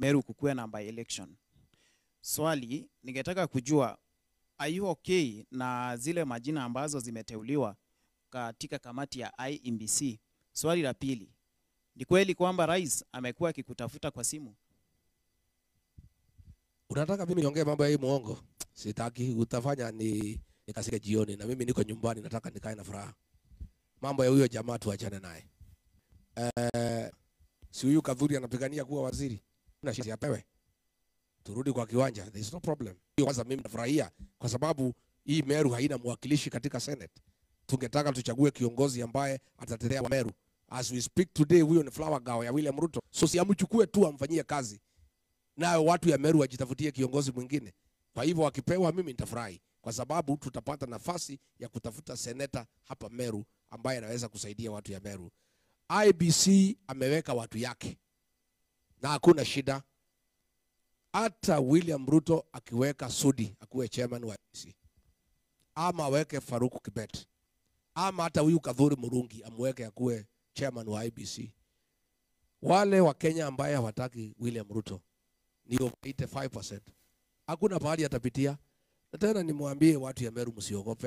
Meru kukuwe na by election. Swali, ningetaka kujua, are you okay na zile majina ambazo zimeteuliwa katika kamati ya IEBC? Swali la pili, ni kweli kwamba rais amekuwa akikutafuta kwa simu? Unataka mimi niongee mambo ya hii muongo? Sitaki, utafanya nikasike jioni, na mimi niko nyumbani, nataka nikae na furaha. Mambo ya huyo jamaa tuachane naye. Si huyu Kadhuri anapigania kuwa waziri, na shida apewe, turudi kwa kiwanja, there is no problem. Kwanza mimi nafurahia kwa sababu hii Meru haina mwakilishi katika Senate. Tungetaka tuchague kiongozi ambaye atatetea wa Meru. As we speak today, huyo ni Flower Girl ya William Ruto. So si amchukue tu amfanyie kazi, nayo watu ya Meru wajitafutie kiongozi mwingine. Kwa hivyo wakipewa, mimi nitafurahi kwa sababu tutapata nafasi ya kutafuta seneta hapa Meru ambaye anaweza kusaidia watu ya Meru. IEBC ameweka watu yake na hakuna shida. Hata William Ruto akiweka Sudi akuwe chairman wa IEBC, ama aweke Faruku Kibet, ama hata huyu Kadhuri Murungi amweke akuwe chairman wa IEBC, wale wa Kenya ambaye hawataki William Ruto ni 85%. Hakuna pahali atapitia. Na tena nimwambie watu ya Meru, msiogope.